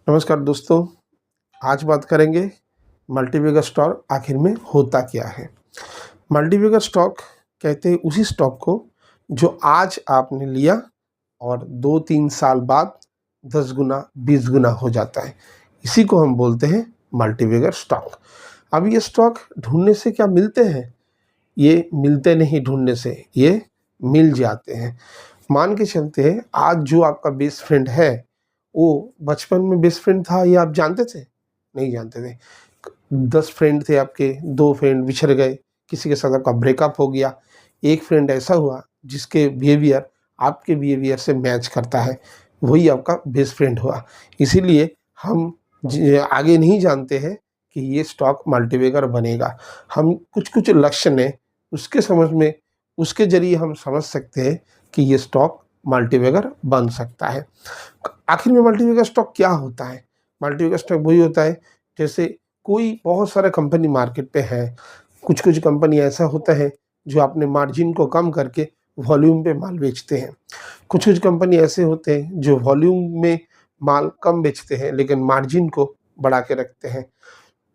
नमस्कार दोस्तों, आज बात करेंगे मल्टीबैगर स्टॉक आखिर में होता क्या है। मल्टीबैगर स्टॉक कहते हैं उसी स्टॉक को जो आज आपने लिया और 2-3 साल बाद 10 गुना 20 गुना हो जाता है। इसी को हम बोलते हैं मल्टीबैगर स्टॉक। अब ये स्टॉक ढूंढने से क्या मिलते हैं? ये मिलते नहीं ढूंढने से, ये मिल जाते हैं। मान के चलते हैं आज जो आपका बेस्ट फ्रेंड है वो बचपन में बेस्ट फ्रेंड था, ये आप जानते थे? नहीं जानते थे। 10 फ्रेंड थे आपके, 2 फ्रेंड बिछड़ गए, किसी के साथ आपका ब्रेकअप हो गया। एक फ्रेंड ऐसा हुआ जिसके बिहेवियर आपके बिहेवियर से मैच करता है, वही आपका बेस्ट फ्रेंड हुआ। इसीलिए हम आगे नहीं जानते हैं कि ये स्टॉक मल्टीबैगर बनेगा। हम कुछ लक्षण है उसके समझ में, उसके ज़रिए हम समझ सकते हैं कि ये स्टॉक मल्टीबैगर बन सकता है। आखिर में मल्टीबैगर स्टॉक क्या होता है? मल्टीबैगर स्टॉक वही होता है जैसे कोई बहुत सारा कंपनी मार्केट पे है, कुछ कंपनी ऐसा होता है जो अपने मार्जिन को कम करके वॉल्यूम पे माल बेचते हैं। कुछ कंपनी ऐसे होते हैं जो वॉल्यूम में माल कम बेचते हैं लेकिन मार्जिन को बढ़ा के रखते हैं।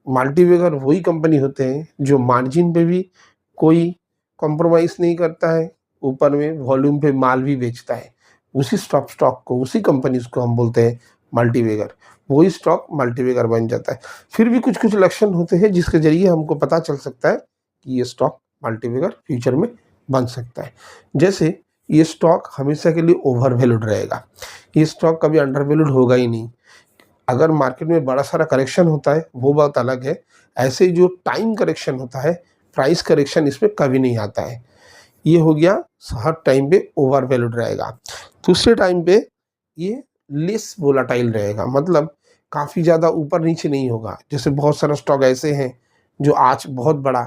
मल्टीबैगर वही कंपनी होते हैं जो मार्जिन पे भी कोई कॉम्प्रोमाइज़ नहीं करता है, ऊपर में वॉल्यूम पे माल भी बेचता है। उसी स्टॉक को, उसी कंपनीज़ को हम बोलते हैं मल्टीबैगर। वही स्टॉक मल्टीबैगर बन जाता है। फिर भी कुछ लक्षण होते हैं जिसके ज़रिए हमको पता चल सकता है कि ये स्टॉक मल्टीबैगर फ्यूचर में बन सकता है। जैसे ये स्टॉक हमेशा के लिए ओवर वैल्यूड रहेगा। ये स्टॉक कभी अंडर वैल्यूड होगा ही नहीं। अगर मार्केट में बड़ा सारा करेक्शन होता है वो बात अलग है। ऐसे जो टाइम करेक्शन होता है, प्राइस करेक्शन इसमें कभी नहीं आता है। ये हो गया हर टाइम पे ओवर वैल्यूड रहेगा। दूसरे टाइम पे ये लेस वोलाटाइल रहेगा, मतलब काफ़ी ज़्यादा ऊपर नीचे नहीं होगा। जैसे बहुत सारा स्टॉक ऐसे हैं जो आज बहुत बढ़ा,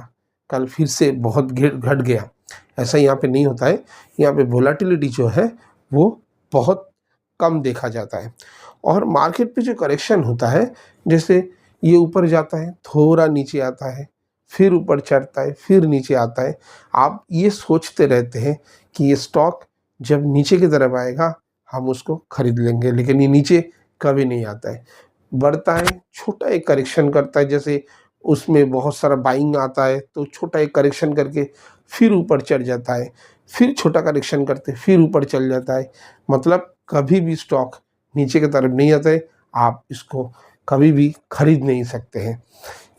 कल फिर से बहुत घट गया। ऐसा यहाँ पे नहीं होता है। यहाँ पे वोलाटिलिटी जो है वो बहुत कम देखा जाता है। और मार्केट पे जो करेक्शन होता है, जैसे ये ऊपर जाता है, थोड़ा नीचे आता है, फिर ऊपर चढ़ता है, फिर नीचे आता है। आप ये सोचते रहते हैं कि ये स्टॉक जब नीचे की तरफ आएगा हम उसको खरीद लेंगे, लेकिन ये नीचे कभी नहीं आता है। बढ़ता है, छोटा एक करेक्शन करता है, जैसे उसमें बहुत सारा बाइंग आता है तो छोटा एक करेक्शन करके फिर ऊपर चढ़ जाता है, फिर छोटा करेक्शन करते फिर ऊपर चल जाता है। मतलब कभी भी स्टॉक नीचे की तरफ नहीं आता है, आप इसको कभी भी खरीद नहीं सकते हैं।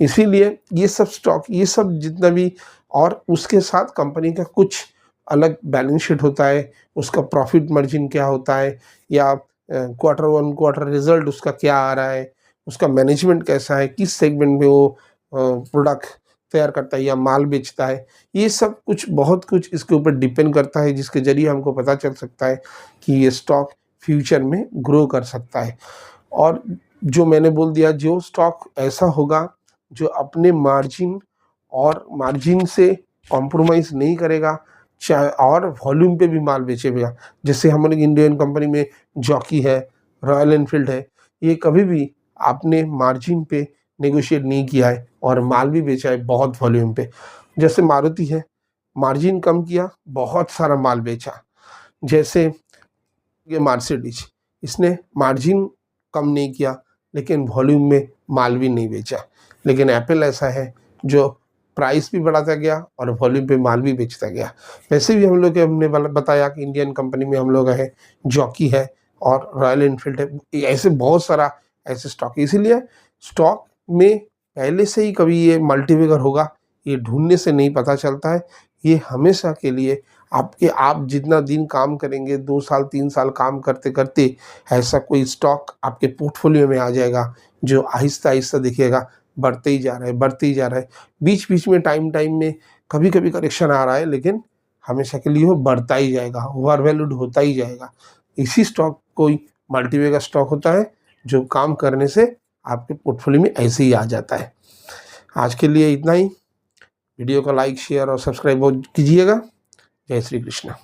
इसीलिए ये सब स्टॉक, ये सब जितना भी, और उसके साथ कंपनी का कुछ अलग बैलेंस शीट होता है, उसका प्रॉफिट मार्जिन क्या होता है, या क्वार्टर 1 क्वार्टर रिजल्ट उसका क्या आ रहा है, उसका मैनेजमेंट कैसा है, किस सेगमेंट में वो प्रोडक्ट तैयार करता है या माल बेचता है। ये सब कुछ, बहुत कुछ इसके ऊपर डिपेंड करता है, जिसके ज़रिए हमको पता चल सकता है कि ये स्टॉक फ्यूचर में ग्रो कर सकता है। और जो मैंने बोल दिया, जो स्टॉक ऐसा होगा जो अपने मार्जिन से कॉम्प्रोमाइज़ नहीं करेगा, चाहे और वॉल्यूम पे भी माल बेचेगा। जैसे हमारे इंडियन कंपनी में जॉकी है, रॉयल एनफील्ड है, ये कभी भी आपने मार्जिन पे नेगोशिएट नहीं किया है और माल भी बेचा है बहुत वॉल्यूम पे। जैसे मारुति है, मार्जिन कम किया, बहुत सारा माल बेचा। जैसे ये मर्सिडीज, इसने मार्जिन कम नहीं किया लेकिन वॉल्यूम में माल भी नहीं बेचा। लेकिन एप्पल ऐसा है जो प्राइस भी बढ़ाता गया और वॉल्यूम पे माल भी बेचता गया। वैसे भी हम लोग हमने बताया कि इंडियन कंपनी में हम लोग है, जॉकी है और रॉयल एनफील्ड है। ऐसे बहुत सारा ऐसे स्टॉक, इसीलिए स्टॉक में पहले से ही कभी ये मल्टीबैगर होगा ये ढूंढने से नहीं पता चलता है। ये हमेशा के लिए आप जितना दिन काम करेंगे, 2 साल 3 साल काम करते करते ऐसा कोई स्टॉक आपके पोर्टफोलियो में आ जाएगा जो आहिस्ता आहिस्ता दिखेगा बढ़ते ही जा रहा है, बढ़ते ही जा रहा है। बीच बीच में टाइम में कभी कभी करेक्शन आ रहा है, लेकिन हमेशा के लिए वो बढ़ता ही जाएगा, ओवर वैल्यूड होता ही जाएगा। इसी स्टॉक कोई मल्टीबैगर स्टॉक होता है जो काम करने से आपके पोर्टफोलियो में ऐसे ही आ जाता है। आज के लिए इतना ही। वीडियो को लाइक, शेयर और सब्सक्राइब कीजिएगा। जय श्री कृष्ण।